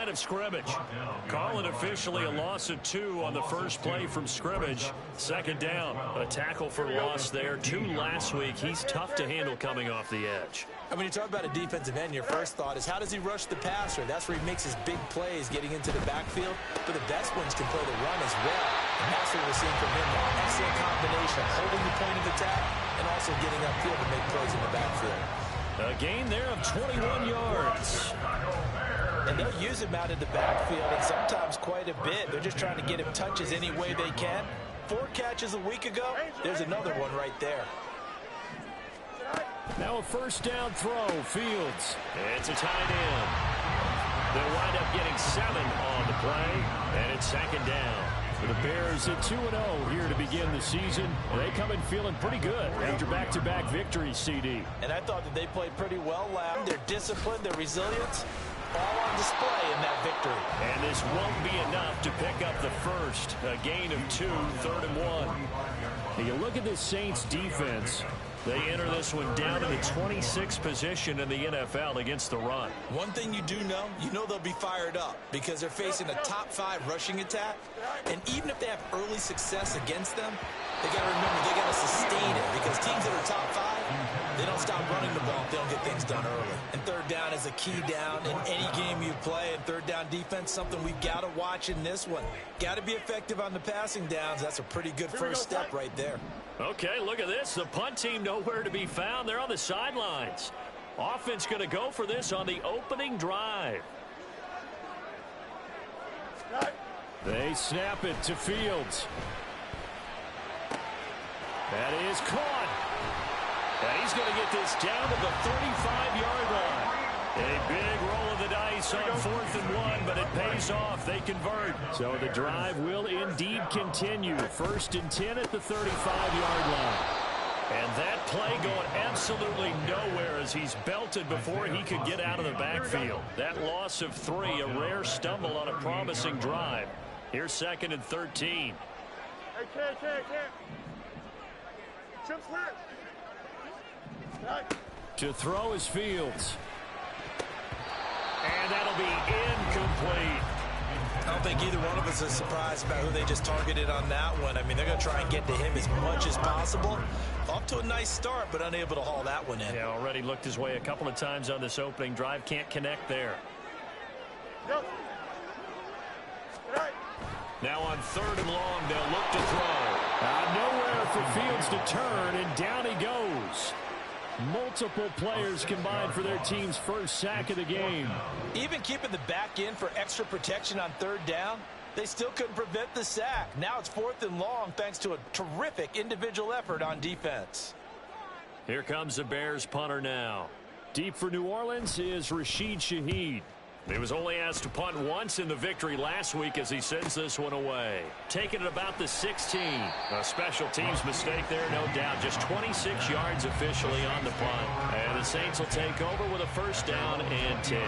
line of scrimmage. Call it officially a loss of 2 on the first play from scrimmage. Second down. A tackle for loss there. 2 last week. He's tough to handle coming off the edge. And when you talk about a defensive end, your first thought is how does he rush the passer? That's where he makes his big plays getting into the backfield. But the best ones can play the run as well. And that's what we're seeing from him now. Excellent combination, holding the point of attack and also getting upfield to make plays in the backfield. A gain there of 21 yards. And they'll use him out in the backfield, and sometimes quite a bit. They're just trying to get him touches any way they can. 4 catches a week ago. There's another one right there. Now a first down throw. Fields. It's a tight end. They'll wind up getting 7 on the play, and it's second down. For the Bears at 2-0 here to begin the season. They come in feeling pretty good after back-to-back victories, CD. And I thought that they played pretty well last. Their discipline, their resilience, all on display in that victory. And this won't be enough to pick up the first. A gain of 2, 3rd and 1. Now you look at this Saints defense. They enter this one down in the 26th position in the NFL against the run. One thing you do know, they'll be fired up because they're facing a top 5 rushing attack. And even if they have early success against them, they got to remember they got to sustain it because teams that are top 5, they don't stop running the ball if they don't get things done early. And third down is a key down in any game you play. And third down defense, something we've got to watch in this one. Got to be effective on the passing downs. That's a pretty good first step right there. Okay, look at this. The punt team nowhere to be found. They're on the sidelines. Offense going to go for this on the opening drive. They snap it to Fields. That is caught. And he's going to get this down to the 35-yard line. A big roll of the dice on 4th and 1, but it pays off. They convert. So the drive will indeed continue. 1st and 10 at the 35-yard line. And that play going absolutely nowhere as he's belted before he could get out of the backfield. That loss of 3, a rare stumble on a promising drive. Here's 2nd and 13. To throw is Fields. And that'll be incomplete. I don't think either one of us is surprised about who they just targeted on that one. I mean, they're going to try and get to him as much as possible. Off to a nice start, but unable to haul that one in. Yeah, already looked his way a couple of times on this opening drive. Can't connect there. Now on 3rd and long, they'll look to throw. Nowhere for Fields to turn, and down he goes. Multiple players combined for their team's first sack of the game. Even keeping the back in for extra protection on 3rd down, they still couldn't prevent the sack. Now it's 4th and long thanks to a terrific individual effort on defense. Here comes the Bears punter now. Deep for New Orleans is Rashid Shaheed. He was only asked to punt once in the victory last week as he sends this one away. Taking it about the 16. A special teams mistake there, no doubt. Just 26 yards officially on the punt. And the Saints will take over with a first down and 10.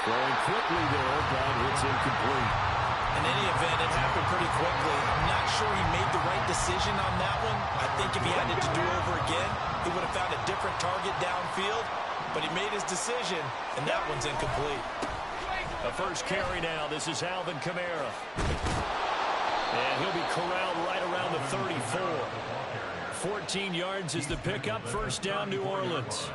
Throwing quickly there, but it's incomplete. In any event, it happened pretty quickly. I'm not sure he made the right decision on that one. I think if he had it to do over again, he would have found a different target downfield. But he made his decision, and that one's incomplete. A first carry now. This is Alvin Kamara. And he'll be corralled right around the 34. 14 yards is the pickup. First down, New Orleans.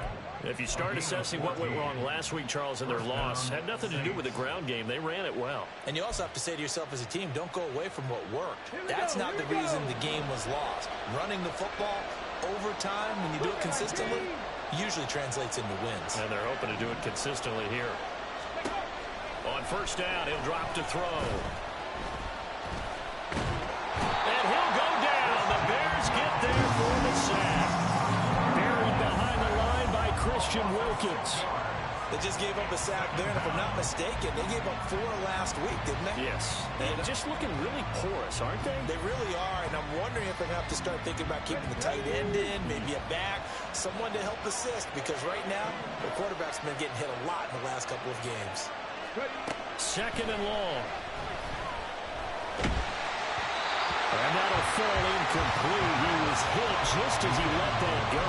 If you start assessing what went wrong last week, Charles, in their loss, had nothing to do with the ground game. They ran it well. And you also have to say to yourself as a team, don't go away from what worked. That's not the reason the game was lost. Running the football over time, when you do it consistently, usually translates into wins. And they're hoping to do it consistently here. On first down, he'll drop to throw. And he'll go down. The Bears get there for the sack. Buried behind the line by Christian Wilkins. They just gave up a sack there, and if I'm not mistaken, they gave up 4 last week, didn't they? Yes. And just looking really porous, aren't they? They really are, and I'm wondering if they're going to have to start thinking about keeping the tight end in, maybe a back, someone to help assist, because right now, the quarterback's been getting hit a lot in the last couple of games. Second and long. fall incomplete. He was hit just as he let that go.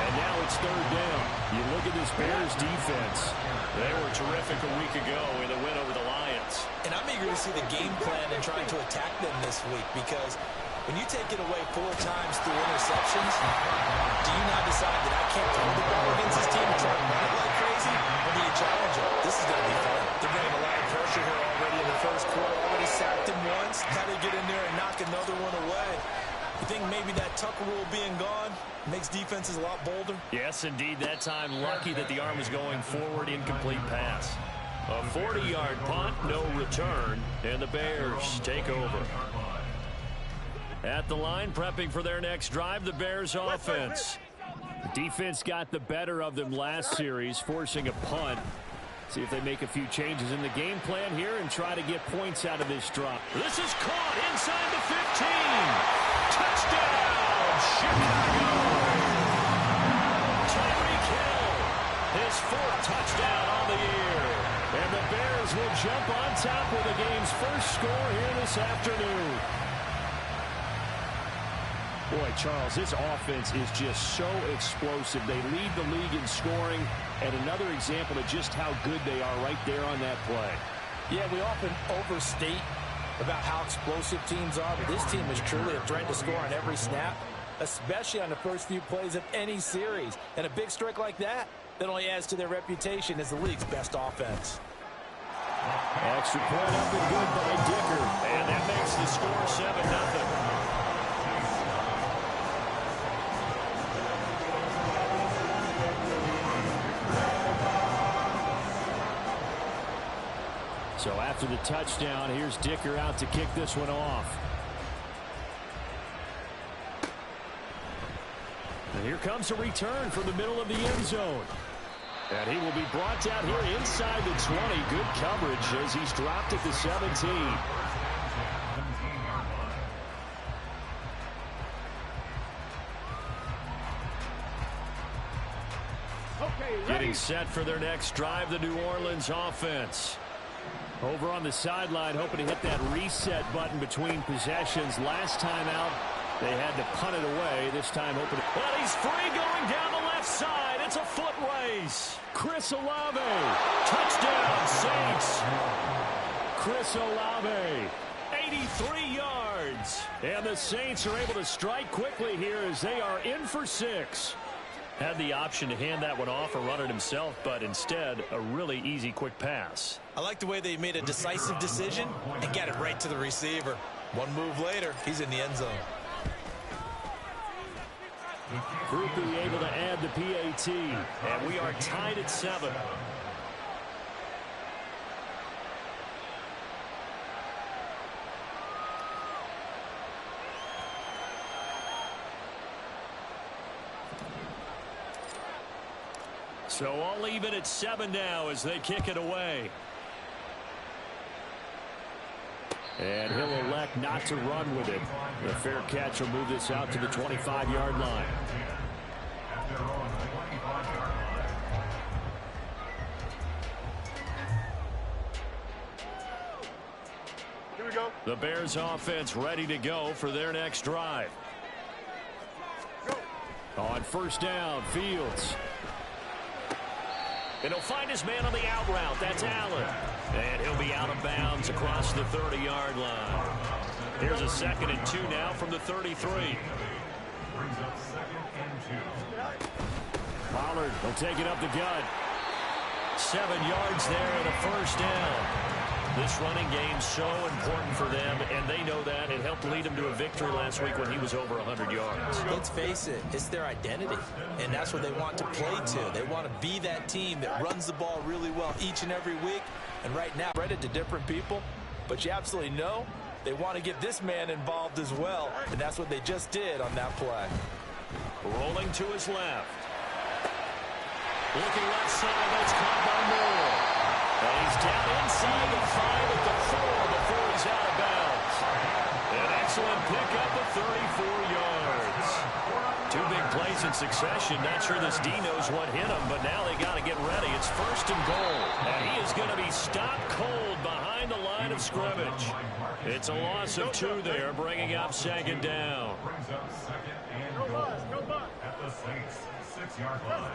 And now it's third down. You look at this Bears defense. They were terrific a week ago in the win over the Lions. And I'm eager to see the game plan and trying to attack them this week, because when you take it away 4 times through interceptions, do you now decide that I can't throw the ball against this team and try to run it like crazy? Or do you challenge them? This is going to be fun. They're getting a lot of pressure here already in the first quarter. Already sacked him once. How do you get in there and knock another one away? You think maybe that Tucker rule being gone makes defenses a lot bolder? Yes, indeed. That time, lucky that the arm was going forward, incomplete pass. A 40-yard punt, no return, and the Bears take over. At the line, prepping for their next drive, the Bears offense. The defense got the better of them last series, forcing a punt. See if they make a few changes in the game plan here and try to get points out of this drop. This is caught inside the 15. Touchdown, Chicago. Tyreek Hill, his 4th touchdown on the year. And the Bears will jump on top with the game's first score here this afternoon. Boy, Charles, this offense is just so explosive. They lead the league in scoring, and another example of just how good they are right there on that play. Yeah, we often overstate about how explosive teams are, but this team is truly a threat to score on every snap, especially on the first few plays of any series. And a big streak like that only adds to their reputation as the league's best offense. Extra point up and good by Dicker, and that makes the score 7-0. So after the touchdown, here's Dicker out to kick this one off. And here comes a return from the middle of the end zone. And he will be brought down here inside the 20. Good coverage as he's dropped at the 17. Getting set for their next drive, the New Orleans offense. Over on the sideline, hoping to hit that reset button between possessions. Last time out, they had to punt it away. This time, hoping to... Well, he's free going down the left side. It's a foot race. Chris Olave. Touchdown, Saints. Chris Olave. 83 yards. And the Saints are able to strike quickly here as they are in for 6. Had the option to hand that one off or run it himself, but instead, a really easy, quick pass. I like the way they made a decisive decision and got it right to the receiver. One move later, he's in the end zone. Groupie able to add the PAT, and we are tied at 7. So all even at 7 now as they kick it away. And he'll elect not to run with it. The fair catch will move this out to the 25-yard line. Here we go. The Bears offense ready to go for their next drive. Go. On first down, Fields. And he'll find his man on the out route. That's Allen. And he'll be out of bounds across the 30-yard line. Here's a 2nd and 2 now from the 33. Pollard will take it up the gut. 7 yards there and a first down. This running game's so important for them, and they know that. It helped lead them to a victory last week when he was over 100 yards. Let's face it, it's their identity, and that's what they want to play to. They want to be that team that runs the ball really well each and every week. And right now, credit to different people, but you absolutely know they want to get this man involved as well, and that's what they just did on that play. Rolling to his left. Looking left side, that's caught by Moore. And he's down inside the 5 at the 4 before he's out of bounds. An excellent pickup of 34 yards. Two big plays in succession. Not sure this D knows what hit him, but now they got to get ready. It's first and goal. And he is going to be stopped cold behind the line of scrimmage. It's a loss of 2 there, bringing up second down. Brings up second and goal at the Saints 6-yard line.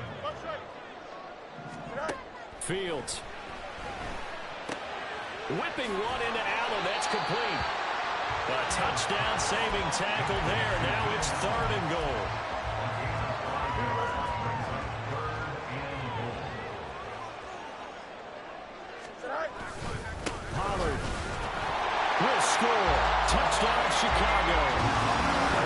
Fields. Whipping one into Allen. That's complete. A touchdown saving tackle there. Now it's 3rd and goal. Pollard will score. Touchdown, Chicago.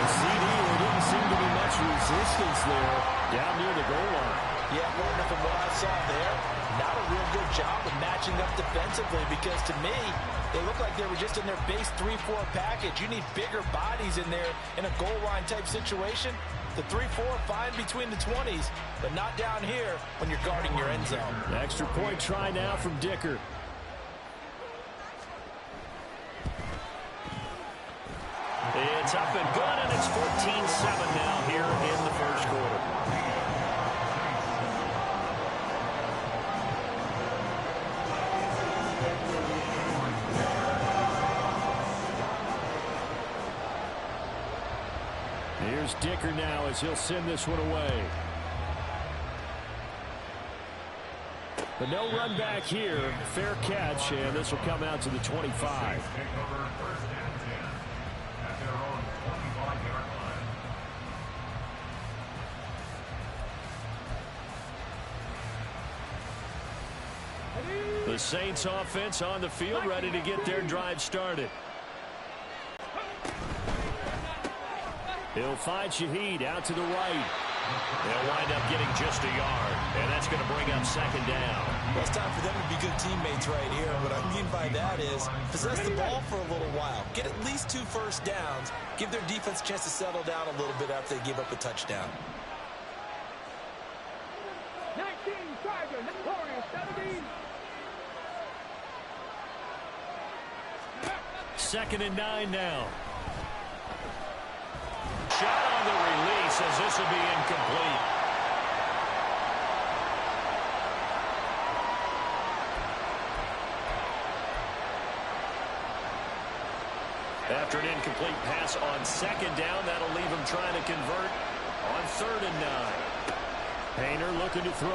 CD, there didn't seem to be much resistance there down near the goal line. Yeah, Gardner, from what I saw there, not a real good job of matching up defensively, because to me, they look like they were just in their base 3-4 package. You need bigger bodies in there in a goal line type situation. The 3-4 fine between the 20s, but not down here when you're guarding your end zone. Extra point try now from Dicker. It's up and good, and it's 14-7 now here in the first quarter. Here's Dicker now as he'll send this one away. But no run back here. Fair catch, and this will come out to the 25. The Saints offense on the field, ready to get their drive started. He'll find Shaheed out to the right. They'll wind up getting just a yard, and that's going to bring up second down. Well, it's time for them to be good teammates right here. What I mean by that is possess the ball for a little while. Get at least 2 first downs. Give their defense a chance to settle down a little bit after they give up a touchdown. 19 Tigers, Warriors, 17. 2nd and 9 now. Shot on the release as this will be incomplete. After an incomplete pass on 2nd down, that'll leave him trying to convert on 3rd and 9. Painter looking to throw.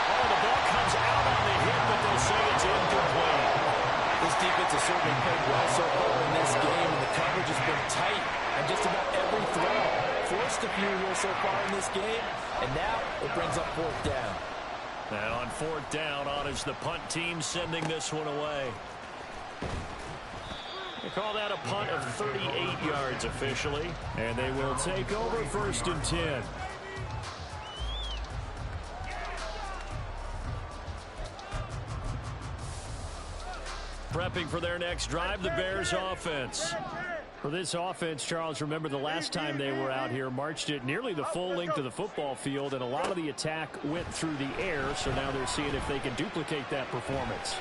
Oh, the ball comes out on the hit, but they'll say it's incomplete. This defense has certainly played well so far in this game, and the coverage has been tight on just about every throw. Forced a few here so far in this game, and now it brings up 4th down. And on 4th down, on is the punt team sending this one away. They call that a punt of 38 yards officially, and they will take over 1st and 10. Prepping for their next drive, the Bears offense. For this offense, Charles, remember the last time they were out here, marched it nearly the full length of the football field, and a lot of the attack went through the air, so now they're seeing if they can duplicate that performance.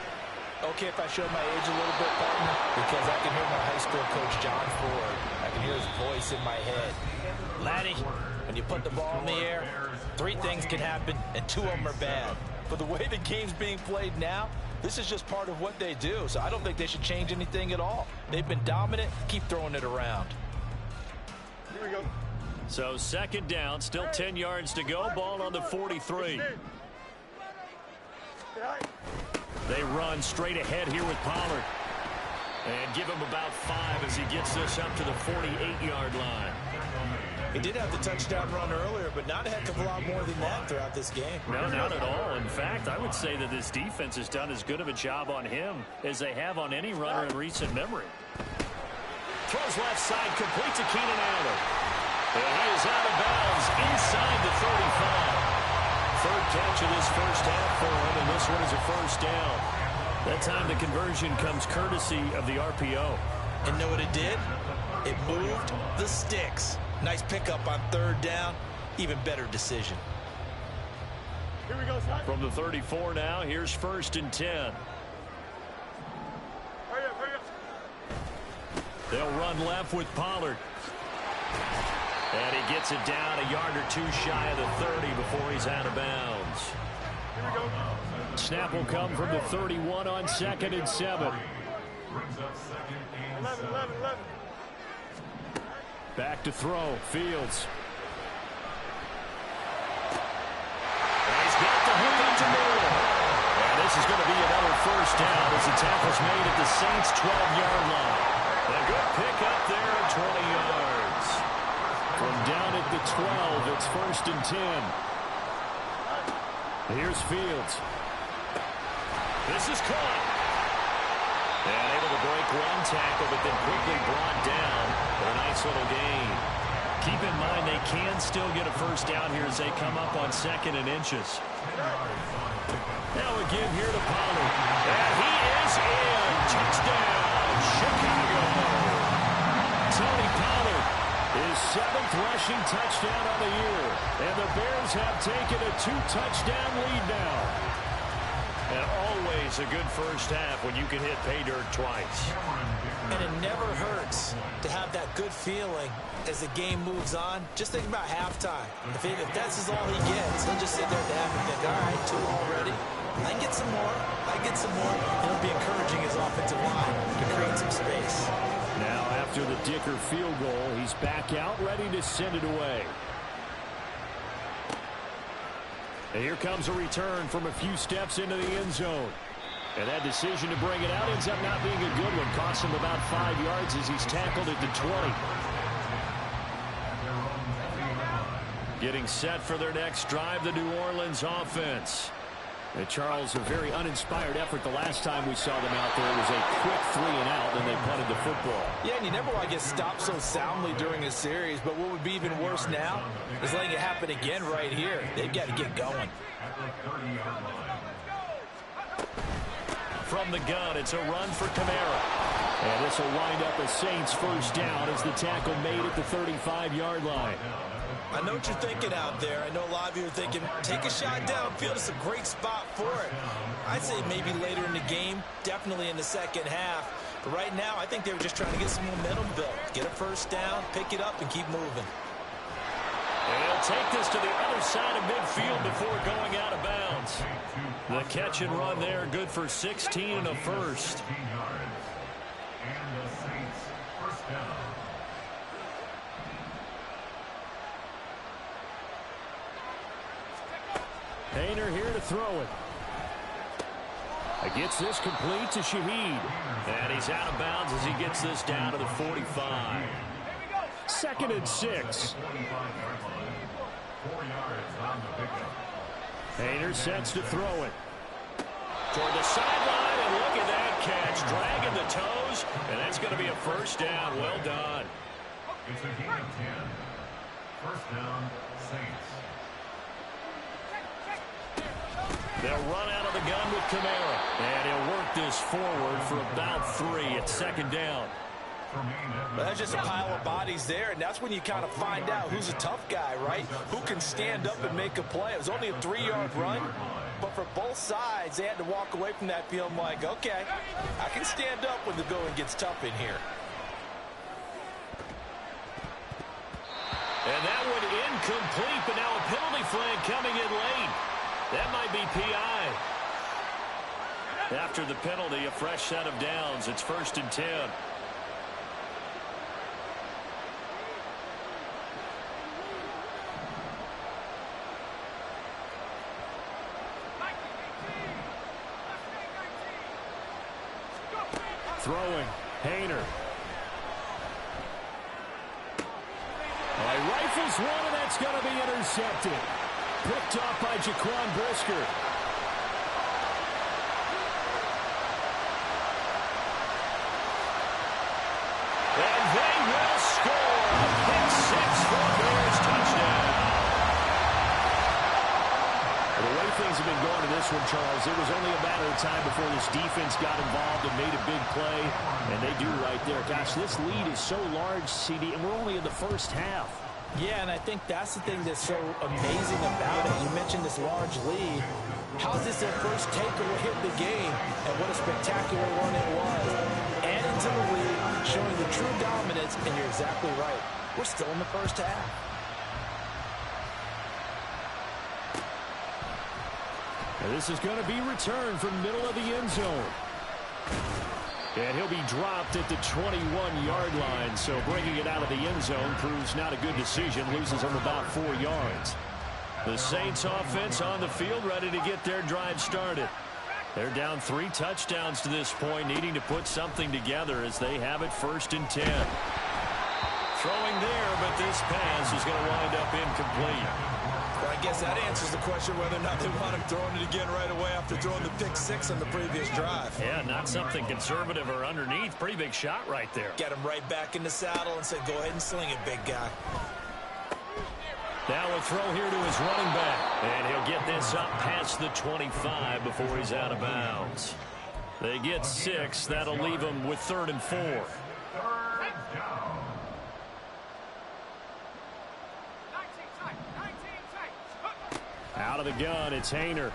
Okay, if I show my age a little bit, partner, because I can hear my high school coach, John Ford. I can hear his voice in my head. Laddie, when you put the ball in the air, 3 things can happen, and 2 of them are bad. But the way the game's being played now, this is just part of what they do, so I don't think they should change anything at all. They've been dominant. Keep throwing it around. Here we go. So 2nd down, still 10 yards to go. Ball on the 43. They run straight ahead here with Pollard. And give him about 5 as he gets this up to the 48-yard line. He did have the touchdown run earlier, but not a heck of a lot more than that throughout this game. No, not at all. In fact, I would say that this defense has done as good of a job on him as they have on any runner in recent memory. Throws left side, complete to Keenan Allen. And he is out of bounds inside the 35. 3rd catch of this first half for him, and this one is a 1st down. That time the conversion comes courtesy of the RPO. And know what it did? It moved the sticks. Nice pickup on 3rd down. Even better decision. Here we go, Scott. From the 34 now, here's 1st and 10. Hurry up, hurry up. They'll run left with Pollard. And he gets it down a yard or two shy of the 30 before he's out of bounds. Snap will come from the 31 on 2nd and 7. Back to throw. Fields. And he's got the hook into middle. And this is going to be another first down as the tackle's made at the Saints' 12-yard line. A good pick up there at 20 yards. From down at the 12, it's 1st and 10. Here's Fields. This is caught. And able to break one tackle, but then quickly brought down for a nice little gain. Keep in mind they can still get a first down here as they come up on 2nd and inches. Now again here to Pollard. And he is in. Touchdown, Chicago. Tony Pollard, his 7th rushing touchdown on the year. And the Bears have taken a 2-touchdown lead now. And always a good first half when you can hit pay dirt twice. And it never hurts to have that good feeling as the game moves on. Just think about halftime. If that's all he gets, he'll just sit there at the half and think, all right, 2 already. I can get some more. I get some more. And it'll be encouraging his offensive line to create some space. Now after the Dicker field goal, he's back out ready to send it away. And here comes a return from a few steps into the end zone. And that decision to bring it out ends up not being a good one. Costs him about 5 yards as he's tackled at the 20. Getting set for their next drive, the New Orleans offense. And Charles, a very uninspired effort the last time we saw them out there. It was a quick 3 and out, then they punted the football. Yeah, and you never want to get stopped so soundly during a series, but what would be even worse now is letting it happen again right here. They've got to get going. From the gun, it's a run for Kamara. And this will wind up a Saints first down as the tackle made at the 35-yard line. I know what you're thinking out there. I know a lot of you are thinking, take a shot downfield. It's a great spot for it. I'd say maybe later in the game, definitely in the second half. But right now, I think they were just trying to get some momentum built. Get a first down, pick it up, and keep moving. And he'll take this to the other side of midfield before going out of bounds. The catch and run there, good for 16 and a first. Painter here to throw it. Gets this complete to Shaheed. And he's out of bounds as he gets this down to the 45. 2nd and 6. Painter sets to throw it. Toward the sideline, and look at that catch. Dragging the toes, and that's going to be a first down. Well done. It's a gain of 10. First down, Saints. They'll run out of the gun with Kamara. And he'll work this forward for about 3 at 2nd down. Well, that's just a pile of bodies there, and that's when you kind of find out who's a tough guy, right? Who can stand up and make a play. It was only a 3-yard run, but for both sides, they had to walk away from that feeling like, okay, I can stand up when the going gets tough in here. And that one incomplete, but now a penalty flag coming in late. That might be PI. After the penalty, a fresh set of downs. It's 1st and 10. Throwing, Painter. Rifles one, and that's going to be intercepted. Picked off by Jaquan Brisker. And they will score. A pick 6 for a Bears touchdown. The way things have been going in this one, Charles, it was only a matter of time before this defense got involved and made a big play. And they do right there. Gosh, this lead is so large, CD, and we're only in the first half. Yeah, and I think that's the thing that's so amazing about it. You mentioned this large lead. How's this their first takeaway hit the game? And what a spectacular one it was. Adding to the lead, showing the true dominance, and you're exactly right. We're still in the first half. And this is going to be returned from middle of the end zone. And he'll be dropped at the 21-yard line. So bringing it out of the end zone proves not a good decision. Loses him about 4 yards. The Saints offense on the field ready to get their drive started. They're down 3 touchdowns to this point, needing to put something together as they have it 1st and 10. Throwing there, but this pass is going to wind up incomplete. Well, I guess that answers the question whether or not they want him throwing it again right away after throwing the pick 6 on the previous drive. Yeah, not something conservative or underneath. Pretty big shot right there. Get him right back in the saddle and say, go ahead and sling it, big guy. Now a throw here to his running back. And he'll get this up past the 25 before he's out of bounds. They get 6. That'll leave him with 3rd and 4. Out of the gun, it's Haener.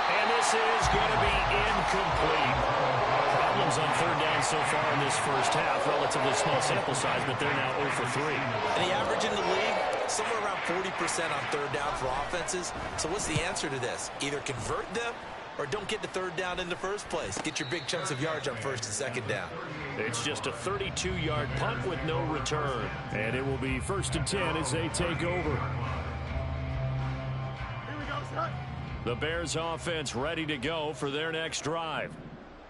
And this is going to be incomplete. Problems on 3rd down so far in this first half. Relatively small sample size, but they're now 0 for 3. And the average in the league, somewhere around 40% on 3rd down for offenses. So what's the answer to this? Either convert them or don't get to 3rd down in the first place. Get your big chunks of yards on 1st and 2nd down. It's just a 32-yard punt with no return. And it will be 1st and 10 as they take over. The Bears offense ready to go for their next drive.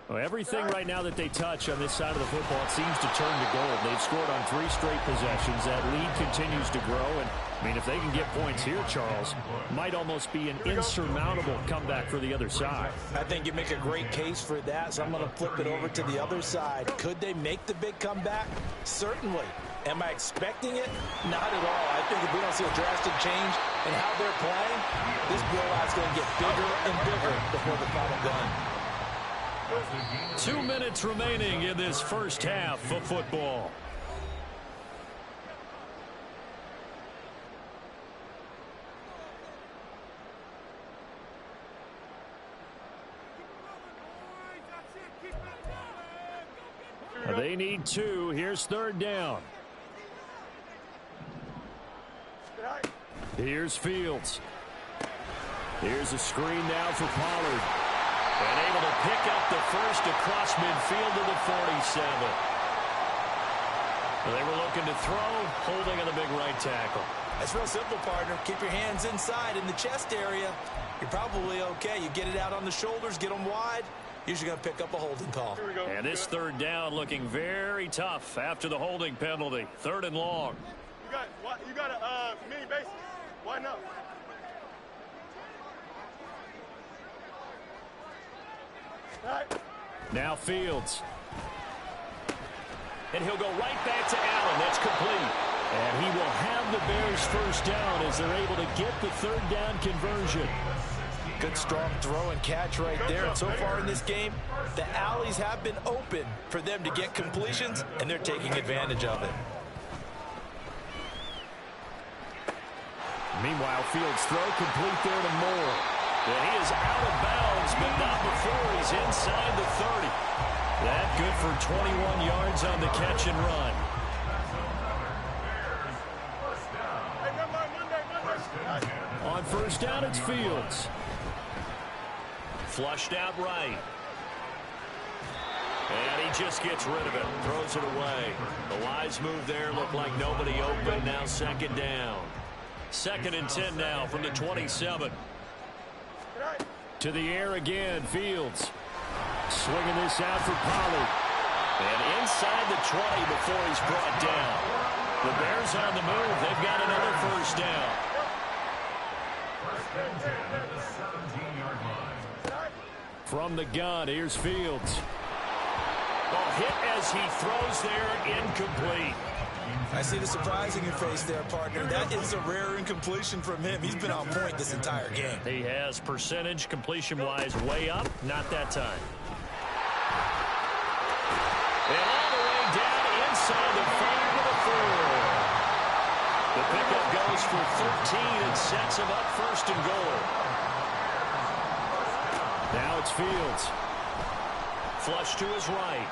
Well, everything right now that they touch on this side of the football, it seems to turn to gold. They've scored on 3 straight possessions. That lead continues to grow. And, I mean, if they can get points here, Charles, might almost be an insurmountable comeback for the other side. I think you make a great case for that, so I'm going to flip it over to the other side. Could they make the big comeback? Certainly. Am I expecting it? Not at all. I think if we don't see a drastic change in how they're playing, this blowout's going to get bigger and bigger before the final gun. 2 minutes remaining in this first half of football. They need 2. Here's 3rd down. Here's Fields. Here's a screen now for Pollard. And able to pick up the first across midfield to the 47. They were looking to throw, holding on the big right tackle. That's real simple, partner. Keep your hands inside in the chest area. You're probably okay. You get it out on the shoulders, get them wide. Usually going to pick up a holding call. And this 3rd down looking very tough after the holding penalty. 3rd and long. You got a mini base. Why not? Now Fields. And he'll go right back to Allen. That's complete. And he will have the Bears 1st down as they're able to get the 3rd down conversion. Good strong throw and catch right there. And so far in this game, the alleys have been open for them to get completions, and they're taking advantage of it. Meanwhile, Fields' throw complete there to Moore. And he is out of bounds, but not before he's inside the 30. That good for 21 yards on the catch and run. On 1st down, it's Fields. Flushed out right. And he just gets rid of it. Throws it away. The wise move there looked like nobody open. Now 2nd down. 2nd and 10 now from the 27. To the air again, Fields. Swinging this out for Pollard. And inside the 20 before he's brought down. The Bears on the move. They've got another 1st down. From the gun, here's Fields. Ball hit as he throws there, incomplete. I see the surprise in your face there, partner. That is a rare incompletion from him. He's been on point this entire game. He has percentage completion-wise way up. Not that time. And all the way down inside the 5 with a 4. The pickup goes for 13 and sets him up 1st and goal. Now it's Fields. Flush to his right.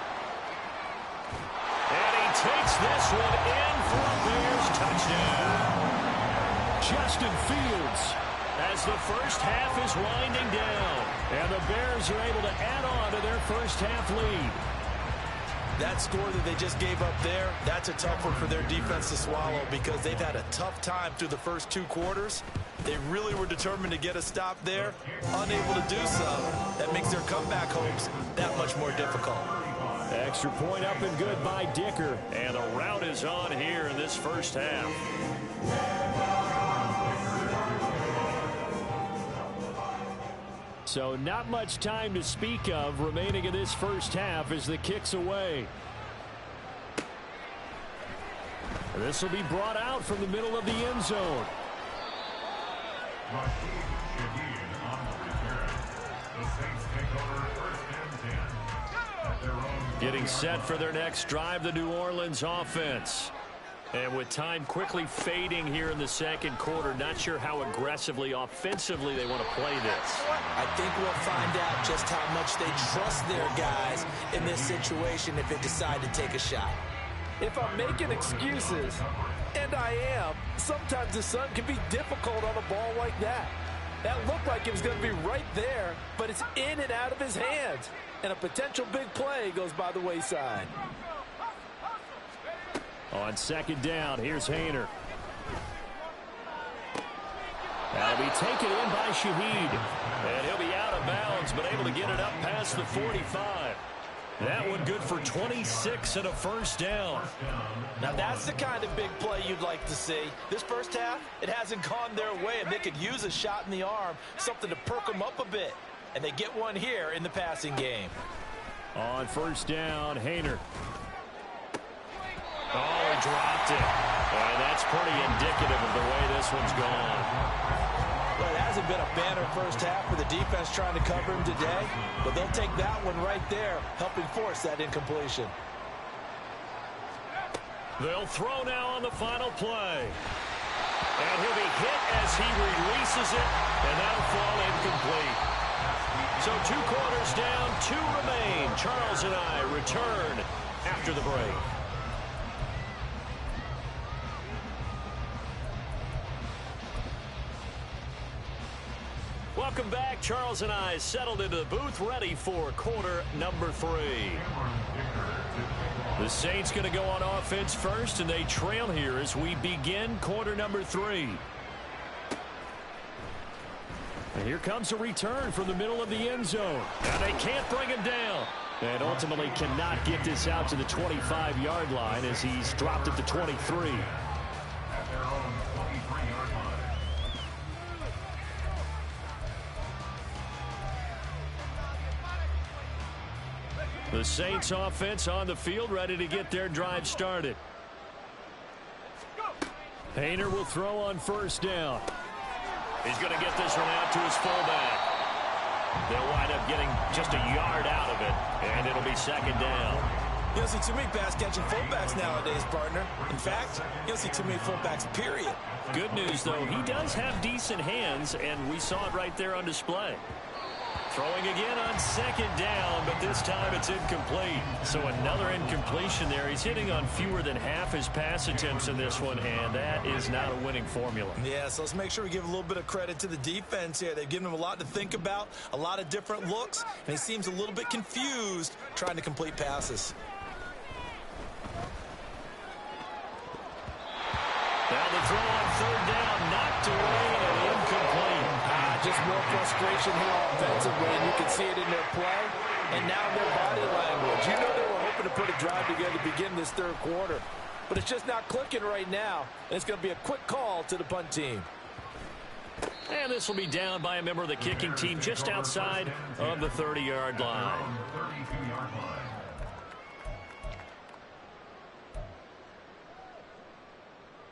And he takes this one in for a Bears touchdown. Justin Fields as the first half is winding down. And the Bears are able to add on to their first half lead. That score that they just gave up there, that's a tough one for their defense to swallow because they've had a tough time through the first 2 quarters. They really were determined to get a stop there, unable to do so. That makes their comeback hopes that much more difficult. Extra point up and good by Dicker. And the rout is on here in this first half. So not much time to speak of remaining in this first half as the kick's away. This will be brought out from the middle of the end zone. Getting set for their next drive, the New Orleans offense. And with time quickly fading here in the second quarter, not sure how aggressively, offensively they want to play this. I think we'll find out just how much they trust their guys in this situation if they decide to take a shot. If I'm making excuses, and I am, sometimes the sun can be difficult on a ball like that. That looked like it was going to be right there, but it's in and out of his hands. And a potential big play goes by the wayside. On second down, here's Haener. That'll be taken in by Shaheed. And he'll be out of bounds, but able to get it up past the 45. That one good for 26 and a first down. Now that's the kind of big play you'd like to see. This first half, it hasn't gone their way, and they could use a shot in the arm, something to perk them up a bit. And they get one here in the passing game. On first down, Haener. Oh, he dropped it. And that's pretty indicative of the way this one's gone. Well, it hasn't been a banner first half for the defense trying to cover him today, but they'll take that one right there, helping force that incompletion. They'll throw now on the final play. And he'll be hit as he releases it, and that'll fall incomplete. So 2 quarters down, 2 remain. Charles and I return after the break. Welcome back. Charles and I settled into the booth, ready for quarter number 3. The Saints going to go on offense first, and they trail here as we begin quarter number 3. And here comes a return from the middle of the end zone. And they can't bring him down. And ultimately cannot get this out to the 25-yard line as he's dropped at the 23. The Saints offense on the field, ready to get their drive started. Haener will throw on first down. He's going to get this one out to his fullback. They'll wind up getting just a yard out of it, and it'll be second down. You don't see too many pass-catching fullbacks nowadays, partner. In fact, you don't see too many fullbacks, period. Good news, though, he does have decent hands, and we saw it right there on display. Throwing again on second down, but this time it's incomplete. So another incompletion there. He's hitting on fewer than half his pass attempts in this one, and that is not a winning formula. Yeah, so let's make sure we give a little bit of credit to the defense here. They've given him a lot to think about, a lot of different looks, and he seems a little bit confused trying to complete passes. Now the throw on third down, knocked away and incomplete. Just more frustration here offensively, and you can see it in their play and now in their body language. You know they were hoping to put a drive together to begin this third quarter, but it's just not clicking right now, and it's going to be a quick call to the punt team. And this will be down by a member of the kicking team just outside of the 30-yard line.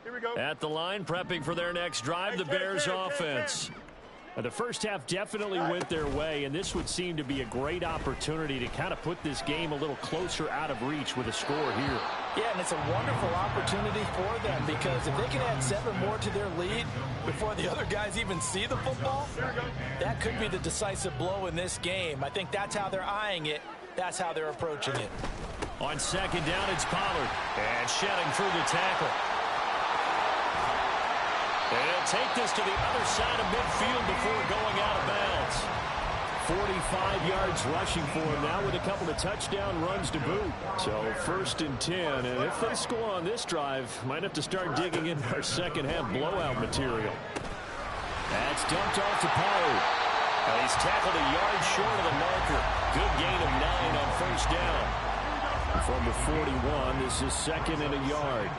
Here we go. At the line, prepping for their next drive, the Bears offense. The first half definitely went their way, and this would seem to be a great opportunity to kind of put this game a little closer out of reach with a score here. Yeah, and it's a wonderful opportunity for them because if they can add 7 more to their lead before the other guys even see the football, that could be the decisive blow in this game. I think that's how they're eyeing it. That's how they're approaching it. On second down, it's Pollard. And shedding through the tackle. They'll take this to the other side of midfield before going out of bounds. 45 yards rushing for him now with a couple of touchdown runs to boot. So 1st and 10. And if they score on this drive, might have to start digging into our second half blowout material. That's dumped off to Pollard. He's tackled a yard short of the marker. Good gain of 9 on 1st down. From the 41, this is 2nd and a yard.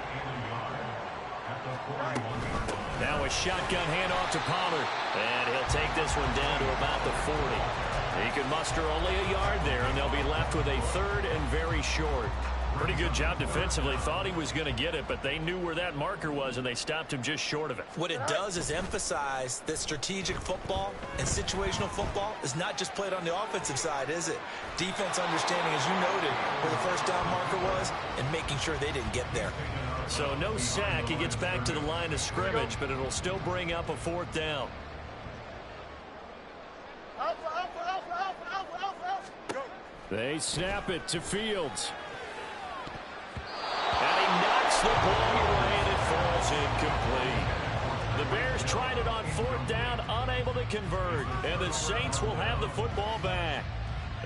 Now a shotgun handoff to Pollard. And he'll take this one down to about the 40. He can muster only a yard there, and they'll be left with a 3rd and very short. Pretty good job defensively. Thought he was going to get it, but they knew where that marker was, and they stopped him just short of it. What it does is emphasize that strategic football and situational football is not just played on the offensive side, is it? Defense understanding, as you noted, where the 1st down marker was and making sure they didn't get there. So no sack. He gets back to the line of scrimmage, but it'll still bring up a 4th down. They snap it to Fields. And he knocks the ball away, and it falls incomplete. The Bears tried it on 4th down, unable to convert. And the Saints will have the football back.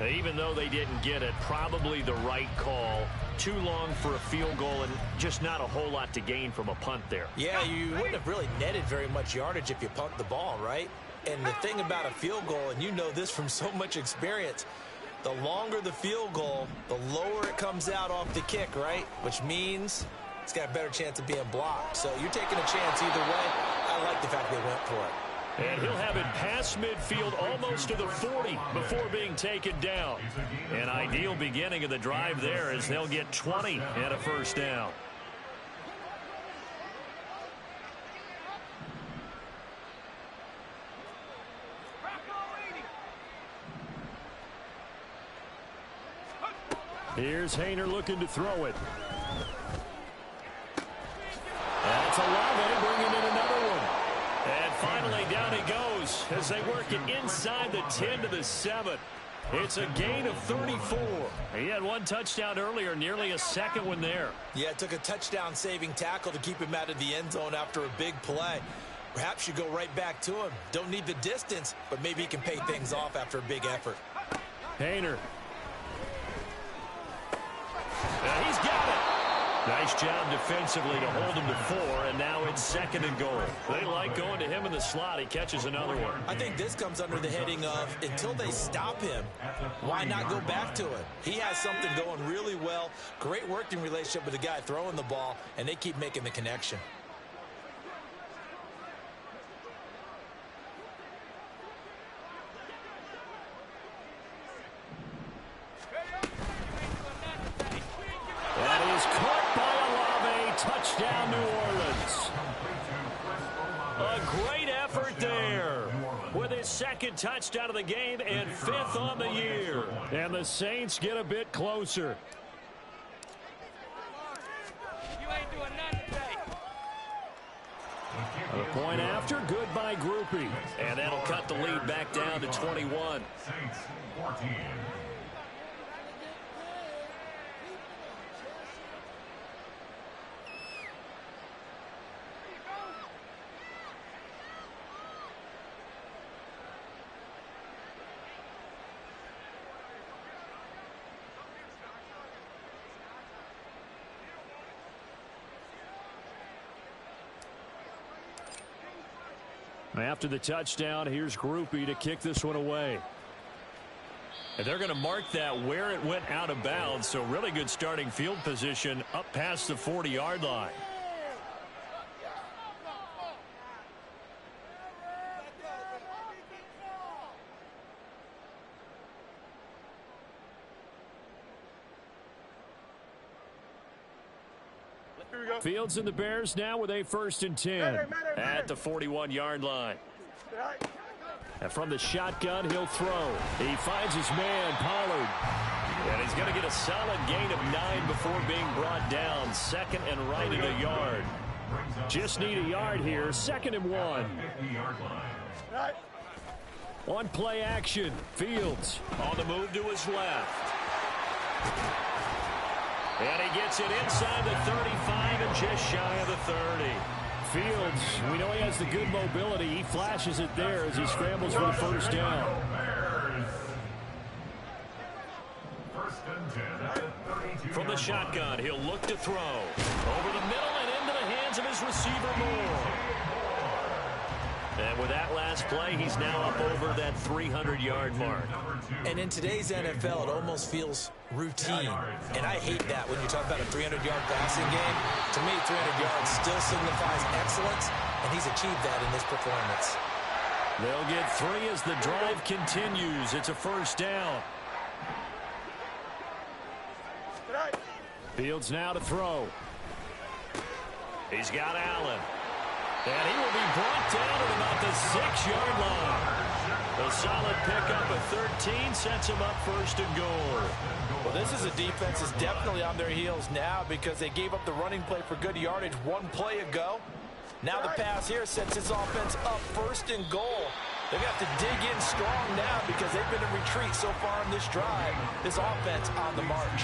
Even though they didn't get it, probably the right call. Too long for a field goal and just not a whole lot to gain from a punt there. Yeah, you wouldn't have really netted very much yardage if you pumped the ball, right? And the thing about a field goal, and you know this from so much experience, the longer the field goal, the lower it comes out off the kick, right? Which means it's got a better chance of being blocked. So you're taking a chance either way. I like the fact they went for it. And he'll have it past midfield almost to the 40 before being taken down. An ideal beginning of the drive there as they'll get 20 and a 1st down. Here's Haener looking to throw it. That's Olave bringing in another one. And finally down he goes as they work it inside the 10 to the 7. It's a gain of 34. He had 1 touchdown earlier, nearly a 2nd one there. Yeah, it took a touchdown-saving tackle to keep him out of the end zone after a big play. Perhaps you go right back to him. Don't need the distance, but maybe he can pay things off after a big effort. Haener. He's got it. Nice job defensively to hold him to 4, and now it's 2nd and goal. They like going to him in the slot. He catches another one. I think this comes under the heading of until they stop him, why not go back to it? He has something going really well. Great working relationship with the guy throwing the ball, and they keep making the connection. That is caught by Olave. Touchdown, New Orleans. A great effort there with his 2nd touchdown of the game and 5th on the year. And the Saints get a bit closer. You ain't doing nothing today. A point after, good by Groupie. And that'll cut the lead back down to 21. Saints 14. After the touchdown, here's Groupie to kick this one away. And they're going to mark that where it went out of bounds, so really good starting field position up past the 40-yard line. Fields and the Bears now with a 1st and 10 at the 41-yard line. And from the shotgun, he'll throw. He finds his man, Pollard. And he's going to get a solid gain of 9 before being brought down. 2nd and right at a yard. Just need a yard here. 2nd and 1. On play action, Fields on the move to his left. And he gets it inside the 35 and just shy of the 30. Fields, we know he has the good mobility. He flashes it there as he scrambles for the first down. From the shotgun, he'll look to throw. Over the middle and into the hands of his receiver, Moore. And with that last play, he's now up over that 300-yard mark. And in today's NFL, it almost feels routine. And I hate that when you talk about a 300-yard passing game. To me, 300 yards still signifies excellence, and he's achieved that in this performance. They'll get 3 as the drive continues. It's a first down. Fields now to throw. He's got Allen. And he will be brought down at about the 6-yard line. A solid pickup of 13 sets him up first and goal. Well, this is a defense that's definitely on their heels now because they gave up the running play for good yardage one play ago. Now the pass here sets his offense up first and goal. They're going to have to dig in strong now because they've been in retreat so far in this drive. This offense on the march.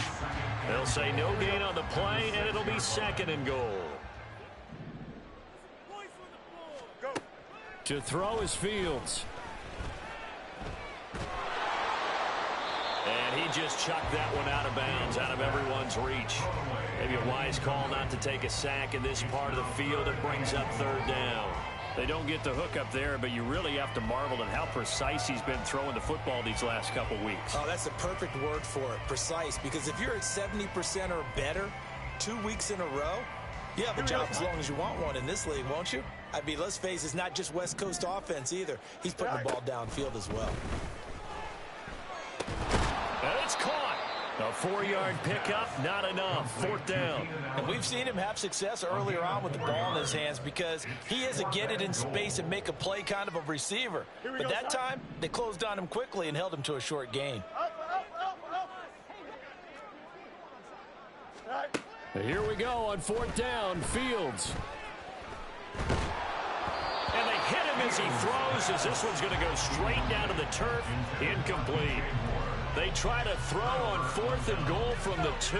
They'll say no gain on the play, and it'll be second and goal. To throw is Fields. And he just chucked that one out of bounds, out of everyone's reach. Maybe a wise call not to take a sack in this part of the field. It brings up third down. They don't get the hook up there, but you really have to marvel at how precise he's been throwing the football these last couple weeks. Oh, that's the perfect word for it, precise. Because if you're at 70% or better 2 weeks in a row, you have a job as long as you want one in this league, won't you? I mean, let's face it, it's not just West Coast offense either. He's putting the ball downfield as well. And it's caught. A 4-yard pickup, not enough. Fourth down. And we've seen him have success earlier on with the ball in his hands because he is a get it in space and make a play kind of a receiver. But that time, they closed on him quickly and held him to a short gain. Here we go on fourth down. Fields. And they hit him as he throws, as this one's going to go straight down to the turf. Incomplete. They try to throw on 4th and goal from the 2,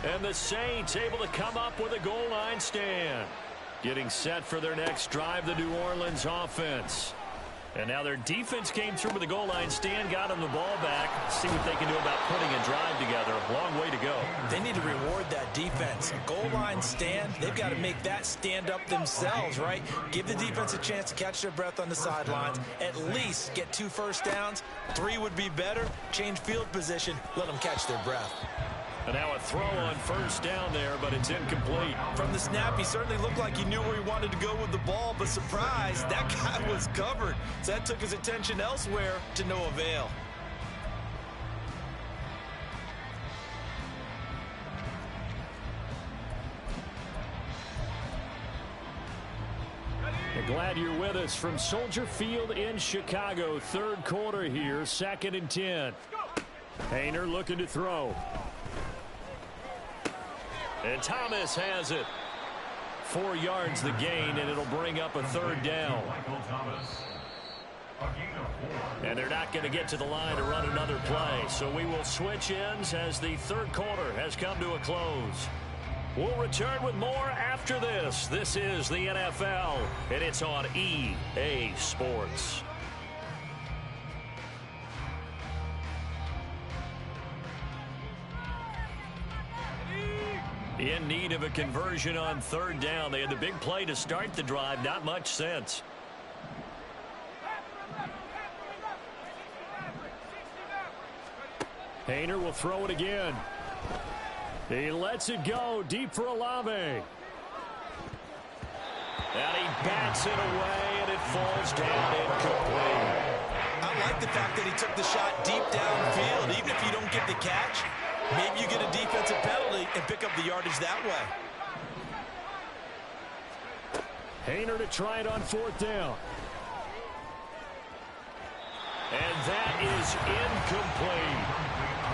and the Saints able to come up with a goal line stand. Getting set for their next drive, the New Orleans offense. And now their defense came through with the goal line stand, got them the ball back. See what they can do about putting a drive together. A long way to go. They need to reward that defense. A goal line stand, they've got to make that stand up themselves, right? Give the defense a chance to catch their breath on the sidelines. At least get 2 first downs. 3 would be better. Change field position. Let them catch their breath. And now a throw on first down there, but it's incomplete. From the snap, he certainly looked like he knew where he wanted to go with the ball, but surprise, that guy was covered. So that took his attention elsewhere to no avail. Glad you're with us from Soldier Field in Chicago. Third quarter here, 2nd and 10. Haener looking to throw. And Thomas has it. 4 yards the gain, and it'll bring up a third down. And they're not going to get to the line to run another play. So we will switch ends as the third quarter has come to a close. We'll return with more after this. This is the NFL, and it's on EA Sports. In need of a conversion on third down. They had the big play to start the drive. Not much sense. Haener will throw it again. He lets it go deep for Olave. And he bats it away, and it falls down incomplete. I like the fact that he took the shot deep downfield. Even if you don't get the catch, maybe you get a defensive penalty and pick up the yardage that way. Haener to try it on fourth down. And that is incomplete.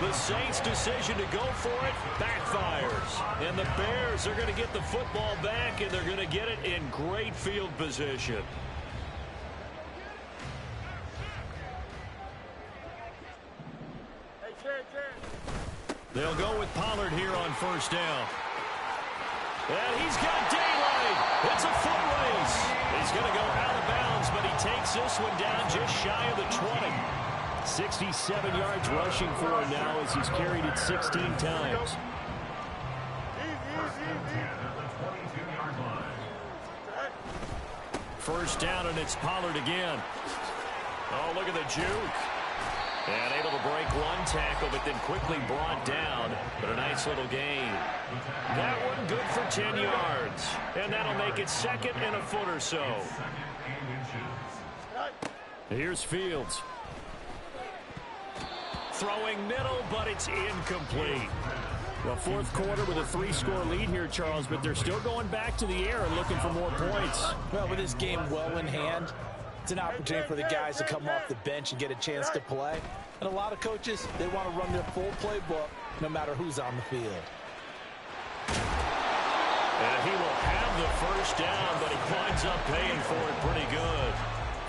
The Saints' decision to go for it backfires. And the Bears are going to get the football back, and they're going to get it in great field position. They'll go with Pollard here on first down. And he's got daylight. It's a foot race. He's going to go out of bounds, but he takes this one down just shy of the 20. 67 yards rushing for him now as he's carried it 16 times. First down, and it's Pollard again. Oh, look at the juke. And able to break one tackle, but then quickly brought down. But a nice little gain. That one good for 10 yards. And that'll make it second and a foot or so. Here's Fields. Throwing middle, but it's incomplete. Well, fourth quarter with a 3-score lead here, Charles, but they're still going back to the air and looking for more points. Well, with this game well in hand, it's an opportunity for the guys to come off the bench and get a chance to play. And a lot of coaches, they want to run their full playbook no matter who's on the field. And he will have the first down, but he winds up paying for it pretty good.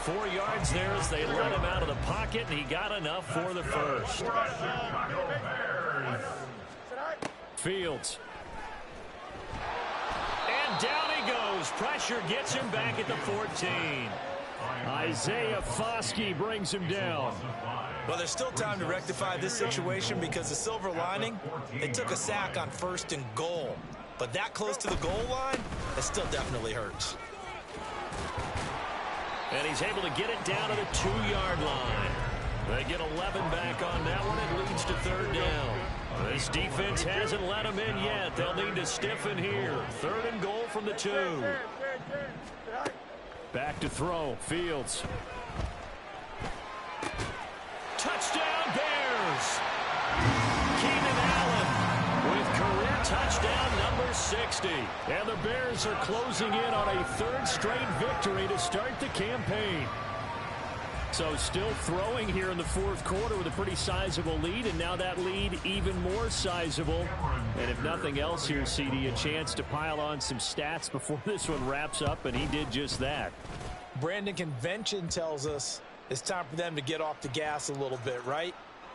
4 yards there as they let him out of the pocket, and he got enough for the first. Fields. And down he goes. Pressure gets him back at the 14. Isaiah Foskey brings him down. Well, there's still time to rectify this situation because the silver lining, they took a sack on 1st and goal. But that close to the goal line, it still definitely hurts. And he's able to get it down to the 2-yard line. They get 11 back on that one. It leads to 3rd down. This defense hasn't let them in yet. They'll need to stiffen here. 3rd and goal from the 2. Back to throw. Fields. Touchdown Bears. Keenan Allen with career touchdown number 60. And the Bears are closing in on a 3rd straight victory to start the campaign. So still throwing here in the 4th quarter with a pretty sizable lead, and now that lead even more sizable. And if nothing else here, CD, a chance to pile on some stats before this one wraps up, and he did just that. Brandon, convention tells us it's time for them to get off the gas a little bit, right?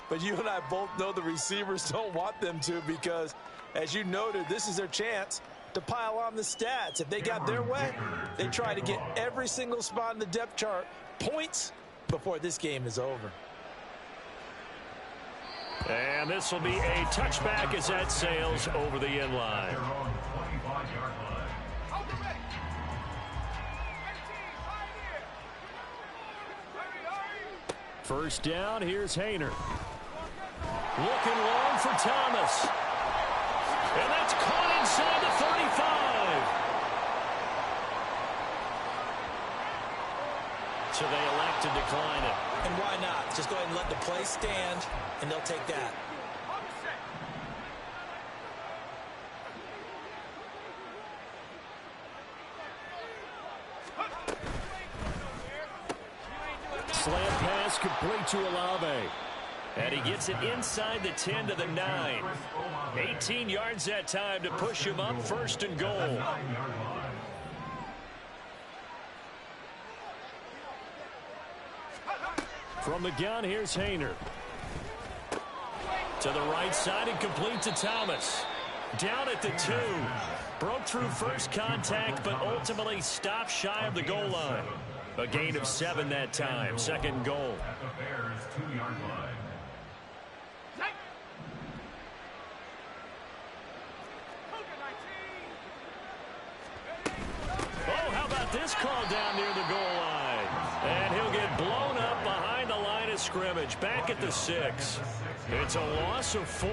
But you and I both know the receivers don't want them to because, as you noted, this is their chance to pile on the stats. If they got their way, they try to get every single spot in the depth chart points before this game is over. And this will be a touchback as that sails over the end line. First down, here's Haener. Looking long for Thomas. And that's caught inside the 35. So they elect to decline it. And why not? Just go ahead and let the play stand, and they'll take that. Slant pass complete to Olave. And he gets it inside the 10 to the 9. 18 yards that time to push him up 1st and goal. From the gun, here's Haener. To the right side and complete to Thomas. Down at the 2. Broke through first contact, but ultimately stopped shy of the goal line. A gain of 7 that time. 2nd goal. At the Bears' 2-yard line. Oh, how about this call down near the goal line? And he'll get blown up behind the line of scrimmage. Back at the 6. It's a loss of 4.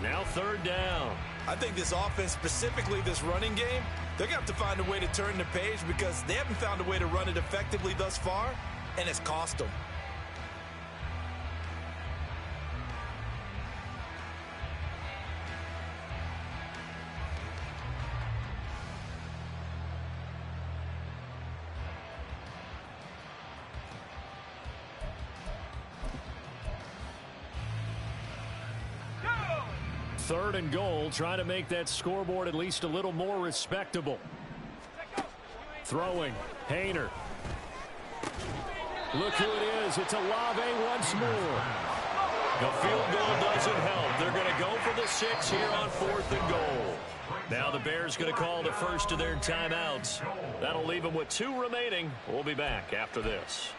Now 3rd down. I think this offense, specifically this running game, they're going to have to find a way to turn the page because they haven't found a way to run it effectively thus far, and it's cost them. Third and goal, trying to make that scoreboard at least a little more respectable. Throwing, Haener. Look who it is. It's Olave once more. The field goal doesn't help. They're going to go for the 6 here on 4th and goal. Now the Bears going to call the first of their timeouts. That'll leave them with 2 remaining. We'll be back after this.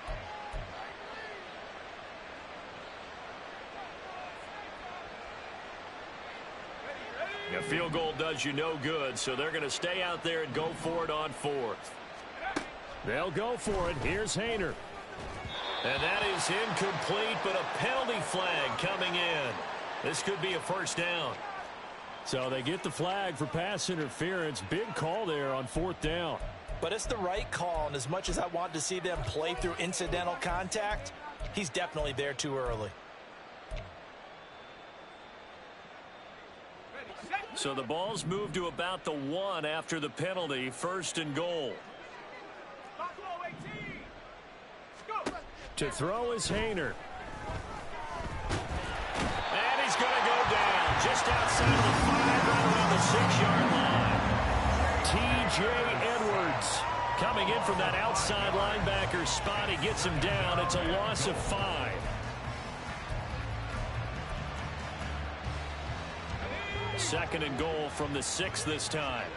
A field goal does you no good, so they're going to stay out there and go for it on 4th. They'll go for it. Here's Haener. And that is incomplete, but a penalty flag coming in. This could be a first down. So they get the flag for pass interference. Big call there on 4th down. But it's the right call, and as much as I want to see them play through incidental contact, he's definitely there too early. So the ball's moved to about the 1 after the penalty. 1st and goal. To throw is Haener. And he's going to go down just outside of the 5, right around the 6-yard line. T.J. Edwards coming in from that outside linebacker spot. He gets him down. It's a loss of 5. Second and goal from the 6 this time.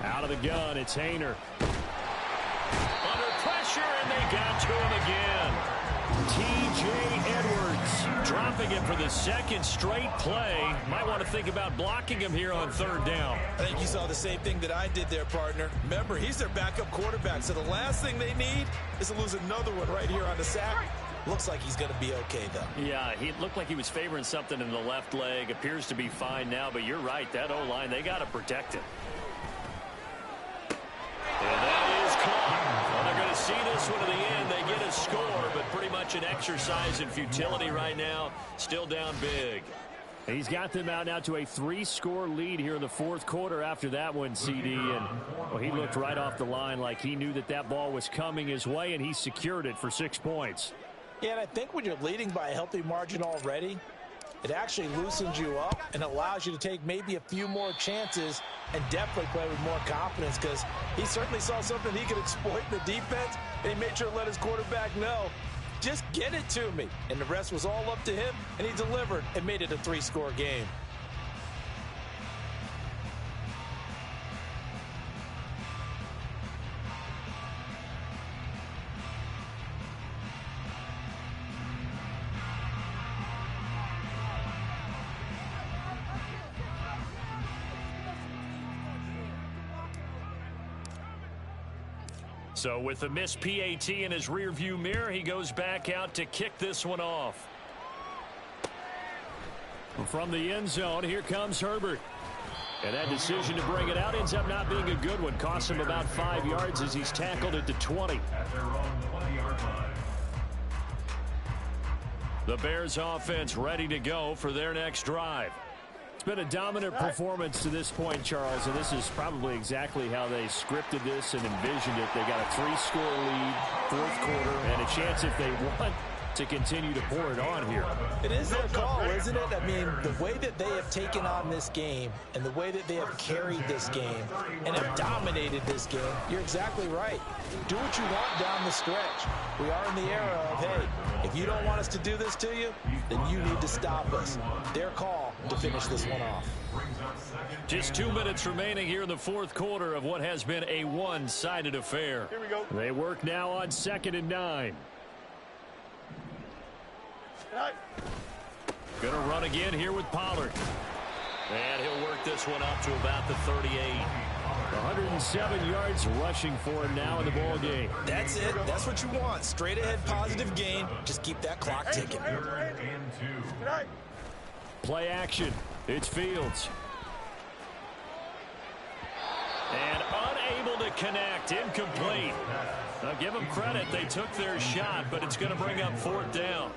Out of the gun, it's Haener. Under pressure, and they got to him again. T.J. Edwards dropping him for the 2nd straight play. Might want to think about blocking him here on 3rd down. I think you saw the same thing that I did there, partner. Remember, he's their backup quarterback, so the last thing they need is to lose another one right here on the sack. Looks like he's going to be okay, though. Yeah, he looked like he was favoring something in the left leg. Appears to be fine now, but you're right. That O-line, they got to protect it. And that is caught. Well, they're going to see this one to the end. They get a score, but pretty much an exercise in futility right now. Still down big. He's got them out now to a 3-score lead here in the 4th quarter after that one, CD. And well, he looked right off the line like he knew that that ball was coming his way, and he secured it for 6 points. Yeah, and I think when you're leading by a healthy margin already, it actually loosens you up and allows you to take maybe a few more chances and definitely play with more confidence, because he certainly saw something he could exploit in the defense, and he made sure to let his quarterback know, just get it to me. And the rest was all up to him, and he delivered and made it a 3-score game. So with the missed PAT in his rearview mirror, he goes back out to kick this one off. From the end zone, here comes Herbert. And that decision to bring it out ends up not being a good one. Costs him about 5 yards as he's tackled at the 20. The Bears offense ready to go for their next drive. It's been a dominant performance to this point, Charles, and this is probably exactly how they scripted this and envisioned it. They got a 3-score lead, 4th quarter, and a chance if they want to continue to pour it on here. It is their call, isn't it? I mean, the way that they have taken on this game and the way that they have carried this game and have dominated this game, you're exactly right. Do what you want down the stretch. We are in the era of, hey, if you don't want us to do this to you, then you need to stop us. Their call to finish this one off. Just 2 minutes remaining here in the 4th quarter of what has been a one-sided affair. Here we go. They work now on 2nd and 9. Gonna run again here with Pollard. And he'll work this one up to about the 38. 107 yards rushing for him now in the ball game. That's it. That's what you want. Straight ahead positive gain. Just keep that clock ticking. Play action. It's Fields. And unable to connect. Incomplete. Now give them credit. They took their shot, but it's going to bring up 4th down.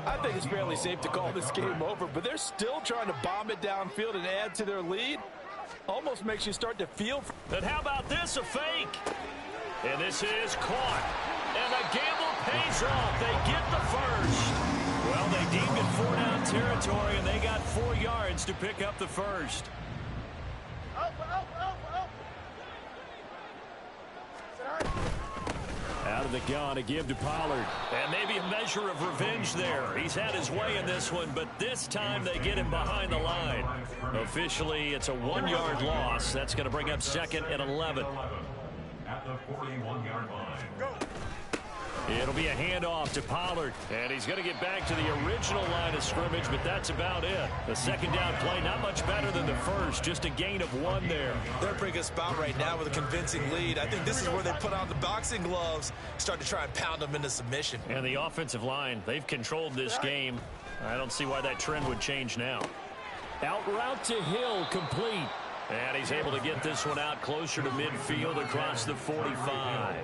I think it's fairly safe to call this game over, but they're still trying to bomb it downfield and add to their lead. Almost makes you start to feel. And how about this? A fake. And this is caught. And the gamble pays off. They get the first. Well, they deemed it 4-down territory, and they got 4 yards to pick up the first. Out of the gun, a give to Pollard. And maybe a measure of revenge there. He's had his way in this one, but this time they get him behind the line. Officially, it's a 1-yard loss. That's going to bring up second and 11. At the 41-yard line. Go. It'll be a handoff to Pollard. And he's going to get back to the original line of scrimmage, but that's about it. The second down play, not much better than the first. Just a gain of 1 there. They're in a pretty good spot right now with a convincing lead. I think this is where they put on the boxing gloves, start to try and pound them into submission. And the offensive line, they've controlled this game. I don't see why that trend would change now. Out route to Hill, complete. And he's able to get this one out closer to midfield across the 45.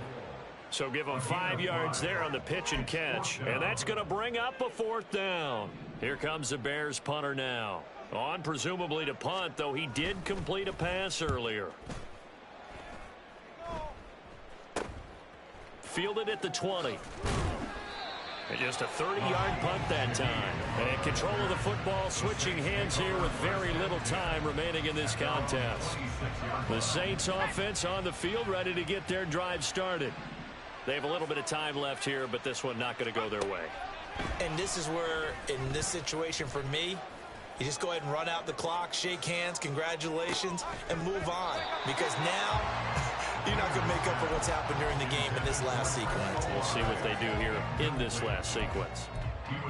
So give him 5 yards there on the pitch and catch. And that's going to bring up a 4th down. Here comes the Bears punter now. On presumably to punt, though he did complete a pass earlier. Fielded at the 20. And just a 30-yard punt that time. And control of the football, switching hands here with very little time remaining in this contest. The Saints offense on the field, ready to get their drive started. They have a little bit of time left here, but this one not going to go their way. And this is where, in this situation for me, you just go ahead and run out the clock, shake hands, congratulations, and move on. Because now, you're not going to make up for what's happened during the game in this last sequence. We'll see what they do here in this last sequence.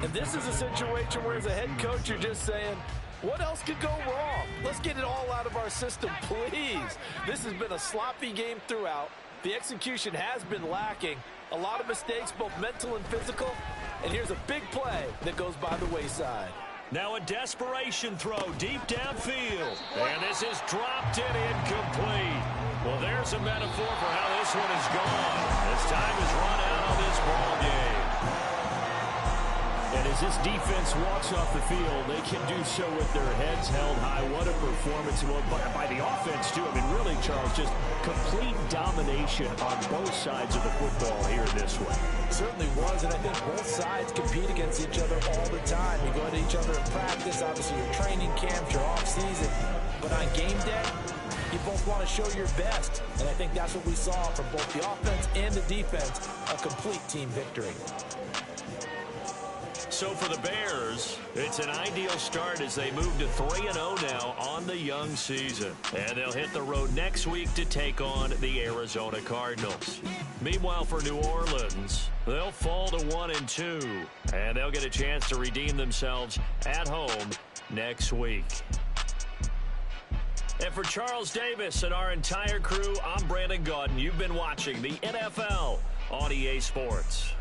And this is a situation where, as a head coach, you're just saying, what else could go wrong? Let's get it all out of our system, please. This has been a sloppy game throughout. The execution has been lacking. A lot of mistakes, both mental and physical. And here's a big play that goes by the wayside. Now a desperation throw deep downfield. And this is dropped and incomplete. Well, there's a metaphor for how this one is gone. As time is run out on this ball game. And as this defense walks off the field, they can do so with their heads held high. What a performance by the offense, too. I mean, really, Charles, just complete domination on both sides of the football here in this one. Certainly was, and I think both sides compete against each other all the time. You go at each other in practice, obviously your training camps, your off-season. But on game day, you both want to show your best. And I think that's what we saw from both the offense and the defense, a complete team victory. So for the Bears, it's an ideal start as they move to 3-0 now on the young season. And they'll hit the road next week to take on the Arizona Cardinals. Meanwhile, for New Orleans, they'll fall to 1-2. And they'll get a chance to redeem themselves at home next week. And for Charles Davis and our entire crew, I'm Brandon Gaudin. You've been watching the NFL on EA Sports.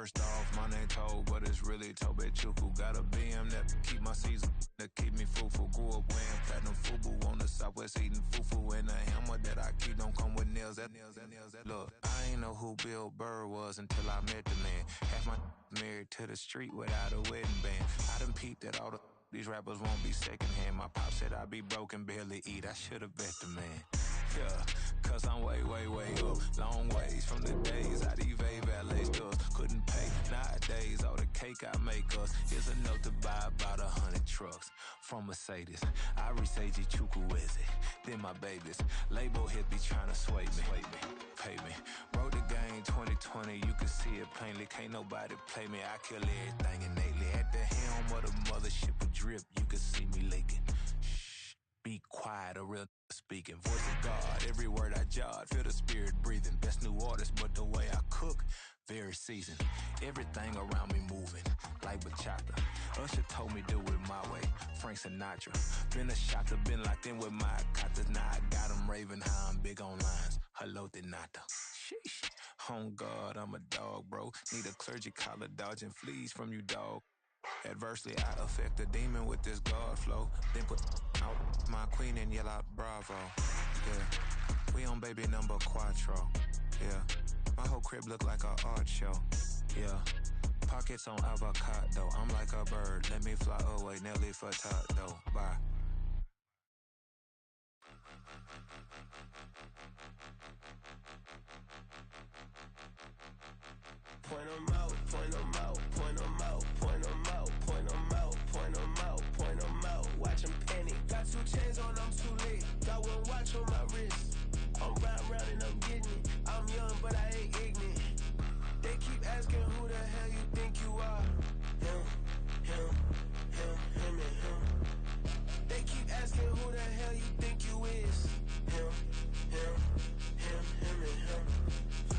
First off, my name Toad, but it's really Tobe Chuku. Got a BM that keep my season, that keep me fufu. Grew up wearing platinum FUBU on the Southwest eating fufu. And the hammer that I keep don't come with nails. Look, I ain't know who Bill Burr was until I met the man. Half my married to the street without a wedding band. I done peeped that all these rappers won't be secondhand. My pop said I'd be broke and barely eat. I should've bet the man. Yeah, cause I'm way, way, way up. Long ways from the days I evade valet stores. Couldn't pay. Nowadays, all the cake I make us is enough to buy about 100 trucks from Mercedes. I resage Chukwueze, then my babies. Label hit be trying to sway me. Pay me. Wrote the game 2020, you can see it plainly. Can't nobody play me. I kill everything innately. At the helm of the mothership with drip, you can see me leaking. Shh, be quiet, a real speaking. Voice of God, every word I jot. Feel the spirit breathing. Best new artist, but the way I cook, very seasoned. Everything around me moving, like bachata. Usher told me do it my way. Frank Sinatra. Been a shotter, been locked in with my katas. Now I got them raving how I'm big on lines. Hello, Denata. Sheesh. On God, I'm a dog, bro. Need a clergy collar dodging fleas from you, dog. Adversely, I affect a demon with this God flow. Then put out my queen and yell out bravo. Yeah, we on baby number quattro. Yeah, my whole crib look like a art show. Yeah, pockets on avocado. I'm like a bird, let me fly away. Nelly Furtado, bye. Point 'em out, point 'em out, point 'em out, point 'em out, point 'em out, point 'em out, point 'em out. Watch 'em panic. Got 2 chains on, I'm too late. Got 1 watch on my wrist. I'm round and I'm getting it. I'm young, but I ain't ignorant. They keep asking who the hell you think you are. Him, and him. They keep asking who the hell you think you is. Him, and him.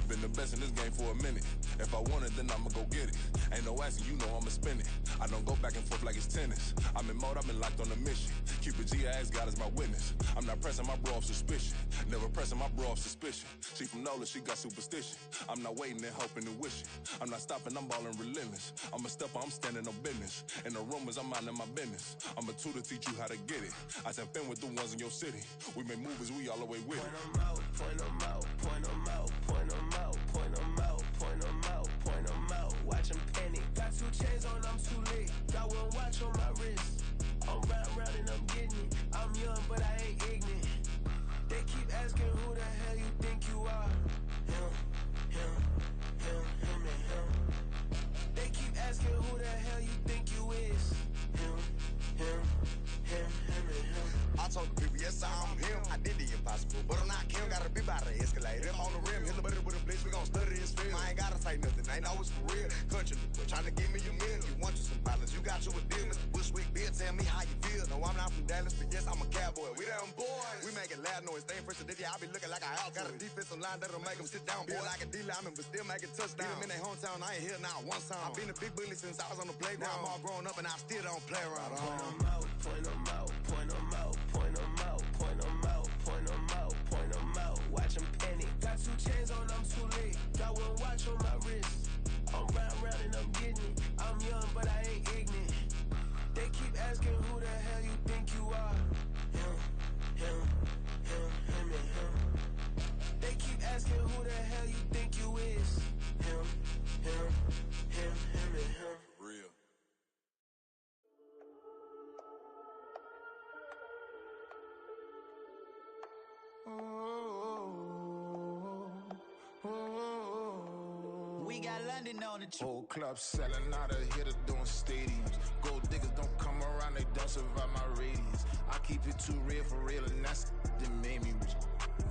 Been the best in this game for a minute. If I want it, then I'ma go get it. Ain't no asking, you know I'ma spin it. I don't go back and forth like it's tennis. I'm in mode, I've been locked on a mission. Keep a G, I ask God as my witness. I'm not pressing my bro off suspicion. Never pressing my bro off suspicion. She from Nola, she got superstition. I'm not waiting and hoping and wishing. I'm not stopping, I'm balling relentless. I'm a stepper, I'm standing on business. In the rumors, I'm minding my business. I'm a tutor, teach you how to get it. I said, been with the ones in your city. We make movies, we all the way with it. Point 'em out, point 'em out, point 'em out, point 'em out, point 'em out, point 'em out, point 'em out. Watch 'em panic. Got 2 chains on, I'm too late. Got 1 watch on my wrist. I'm round and I'm getting it. I'm young, but I ain't ignorant. They keep asking who the hell you think you are. Him, and him. They keep asking who the hell you think you is. Him, and him. I told the people, yes, I'm him. I did the impossible, but I'm not Kim. Gotta be by the escalator. Him on the rim, hit the butter with a blitz. We gon' study his film. I ain't gotta say nothing, ain't always for real. Country, trying to give me a meal. You want you some violence, you got you a deal. Mr. Bushwick, Bill, tell me how you feel. No, I'm not from Dallas, but yes, I'm a cowboy. We them boys. We making loud noise. Staying first to this, I be looking like a house. Got a defensive line that'll make them sit down. Feel like a D-lineman, but still making touchdowns. Beat them in their hometown, I ain't here now one time. I've been a big bully since I was on the playground. Now I'm all grown up and I still don't play around. Point 'em out, point 'em out, point 'em out, point 'em out, point 'em out, point 'em out, point 'em out. Watch 'em panic. Got 2 chains on, I'm too late. Got 1 watch on my wrist. I'm round and I'm getting it. I'm young, but I ain't ignorant. They keep asking who the hell you think you are. Him, and him. They keep asking who the hell you think you is. Him, and him. Real. We got London on the Whole club selling out of hitter doing stadiums. Gold diggers don't come around, they don't survive my radius. I keep it too real for real, and that's that made me rich.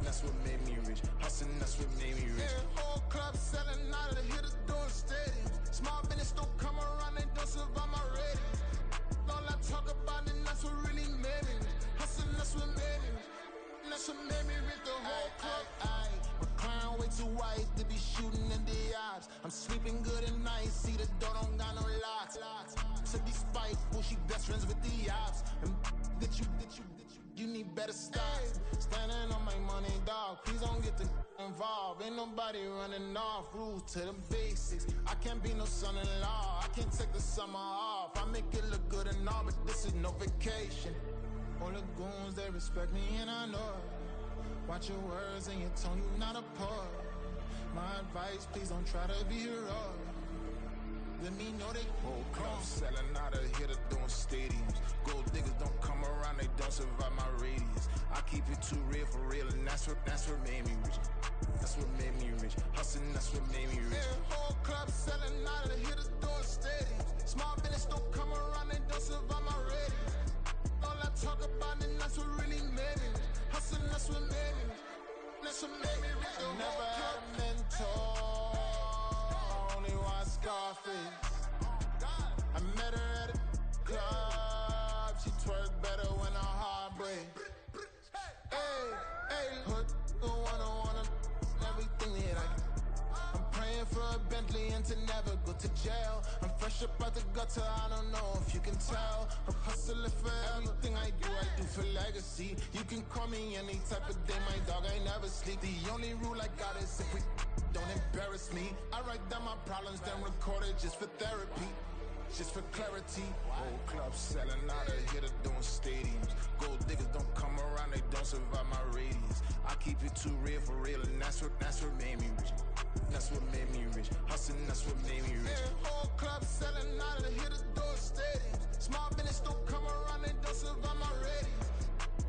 That's what made me rich. Hustling, that's what made me rich. Yeah, whole club selling out of hitters doing stadiums. Small business don't come around, they don't survive my radius. All I talk about, and that's what really made me rich. Hustling, that's what made me rich. And that's what made me rich. The whole club. My crown way too white to be shooting in the eyes. I'm sleeping good at night, see the door don't got no locks. To be spiteful, she best friends with the ops. And that you need better stop. Standing on my money, dog. Please don't get the involved. Ain't nobody running off. Rules to the basics. I can't be no son-in-law. I can't take the summer off. I make it look good and all, but this is no vacation. All the goons, they respect me and I know it. Watch your words and your tone, you not a poet. My advice, please don't try to be heroic. Let me know they whole club selling out of here to doing stadiums. Gold diggers don't come around, they don't survive my radius. I keep it too real for real, and that's what made me rich. That's what made me rich. Hustling, that's what made me rich. Yeah, whole club selling out of here to doing stadiums. Small business don't come around, they don't survive my radius. All I talk about, and that's what really made me rich. Hustling, that's what made me rich. That's what made me rich. I never had a mentor. Scarface. I met her at a club. She twerk better when her heart breaks. Hey, hood, the wanna everything that I get. I'm praying for a Bentley and to never go to jail. I'm fresh up out the gutter, I don't know if you can tell. I'm hustling for everything I do for legacy. You can call me any type of day, my dog, I never sleep. The only rule I got is if we don't embarrass me. I write down my problems, then record it just for therapy, just for clarity. Whole club selling out of here to doing stadiums. Gold diggers don't come around, they don't survive my radius. I keep it too real for real, and that's what made me rich. That's what made me rich. Hustling, that's what made me rich. Yeah, whole club selling out of here to doing stadiums. Small business don't come around, they don't survive my radius.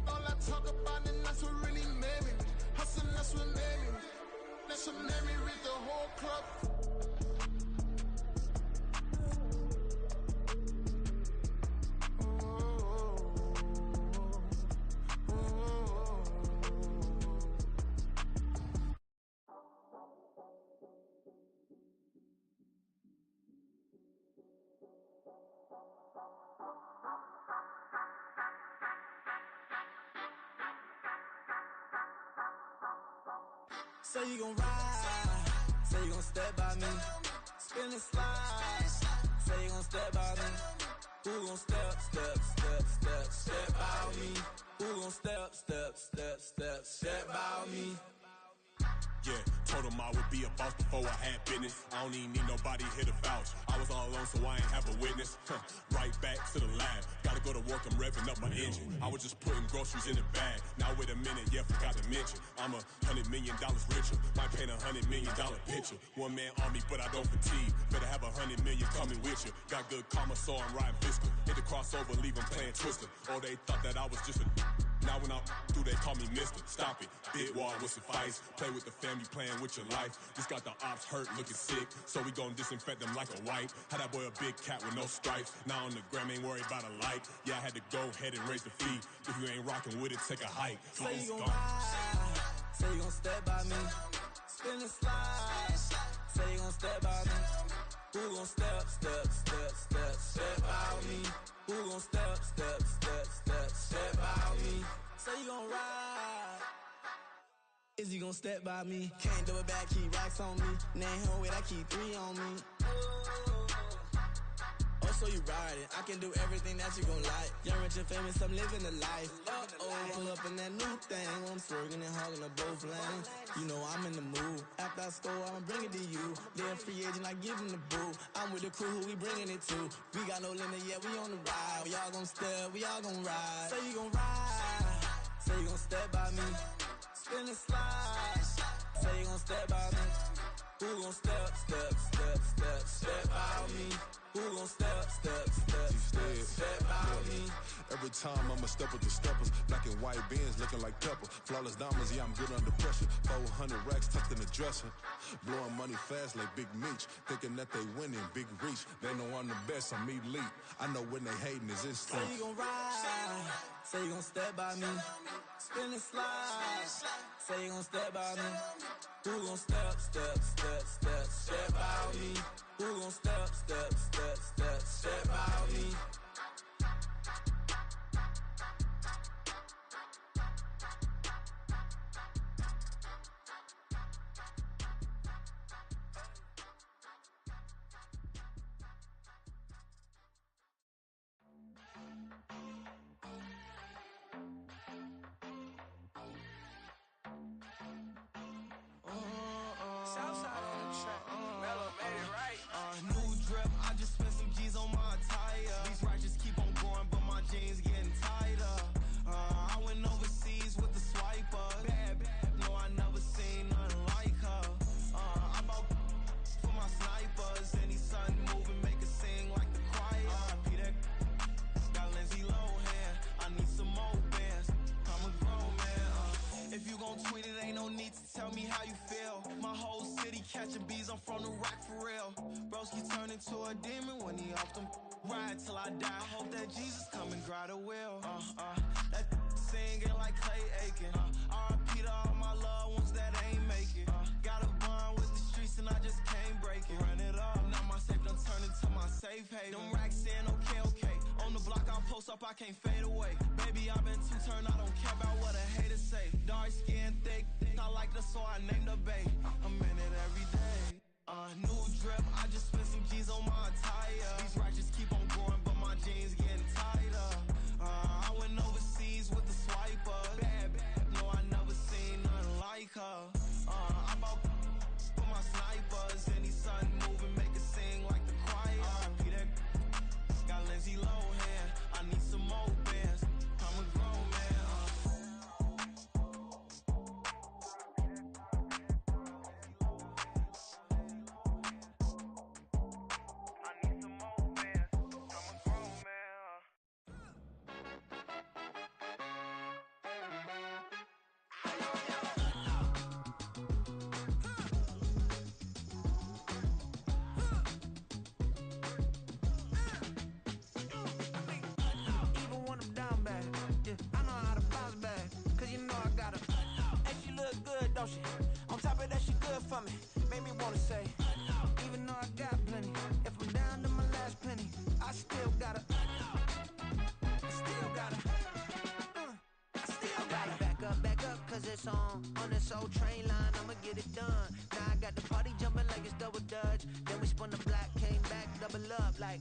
All I talk about, and that's what really made me rich. Hustling, that's what made me rich. That's what made me read the whole club. Say you gon' ride, say you gon' step by me, spin and slide, say you gon' step by me, who gon' step by me, who gon' step by me. Yeah, told him I would be a boss before I had business. I don't even need nobody here to vouch. I was all alone, so I ain't have a witness. Right back to the lab. Gotta go to work, I'm revving up my engine. I was just putting groceries in the bag. Now wait a minute, yeah, forgot to mention. I'm $100 million richer. Might paint $100 million picture. One man army, but I don't fatigue. Better have 100 million coming with you. Got good karma, so I'm riding fiscal. Hit the crossover, leave them playing Twister. Oh, they thought that I was just a... Now when I do, they call me mister. Stop it. Big wall will suffice. Play with the family, playing with your life. Just got the ops hurt, looking sick. So we gon' disinfect them like a wipe. Had that boy a big cat with no stripes. Now on the gram, ain't worried about a light. Yeah, I had to go ahead and raise the fee. If you ain't rocking with it, take a hike. Say you gon' ride. Say you gon' step by me. Spin and slide. Say you gon' step by me. Who gon' step by me? Who gon' step by me? Say you gon' ride. Is you gon' step by me? Can't do it back, keep racks on me. Name home with I keep 3 on me. Oh, so you riding. I can do everything that you gon' like. Young, rich, and famous, I'm living the life. Pull up in that new thing. When I'm swerving and hogging up both lanes. You know I'm in the mood. After I score, I'ma bring it to you. They're a free agent, I give him the boo. I'm with the crew, who we bringing it to. We got no limit, yeah, we on the ride. We all gon' step, we all gon' ride. Say you gon' ride. Say you gon' step by me. Spin and slide. Say you gon' step by me. Who gon' step by me? Who gon' step by me? Every time I'ma step with the steppers. Black and white beans looking like pepper. Flawless diamonds, yeah, I'm good under pressure. 400 racks tucked in the dresser. Blowing money fast like Big Meech. Thinking that they winning, big reach. They know I'm the best, I'm elite. I know when they hating is instinct. Say you gon' ride. Say you gon' step by me. Spin and slide. Say you gon' step by me. Who gon' step by me? Who gon' step by me? Southside on the track. Mellow made it right. New drip, I just spent some G's on my attire. These righteous keep on going, but my jeans getting tighter. I went overseas with the swiper. Bad, no, I never seen nothing like her. I bought for my snipers. Any sun moving, make it sing like the choir. Peter got Lindsay Lohan. I need some more bands. I'm a grown man. If you gon' tweet it, ain't no need to tell me how you feel. My whole city catching bees, I'm from the rack for real. Broski turn into a demon when he off them. Ride till I die. I hope that Jesus come and grab the wheel. That singing like Clay Aiken. R.I.P. to all my loved ones that ain't make it. Got a bond with the streets and I just can't break it. Run it up, now my safe done turn into my safe haven. Them racks in, okay. On the block I post up, I can't fade away. Baby, I've been too turned, I don't care about what a hater say. Dark skin, thick, I like the so I named the bae. I'm in it every day. New drip, I just spent some G's on my attire. These righteous keep on going, but my jeans getting tighter. I went overseas with the swiper. Bad, no, I never seen nothing like her. I bought for my snipers. Any sun moving, make it sing like the choir. Peter got Lindsay Lohan. I need some more bands. I'm a grown man. On top of that, she good for me. Made me wanna say, even though I got plenty, if I'm down to my last penny, I still gotta back up, cause it's on this old train line, I'ma get it done. Now I got the party jumping like it's double dutch. Then we spun the block, came back, double up like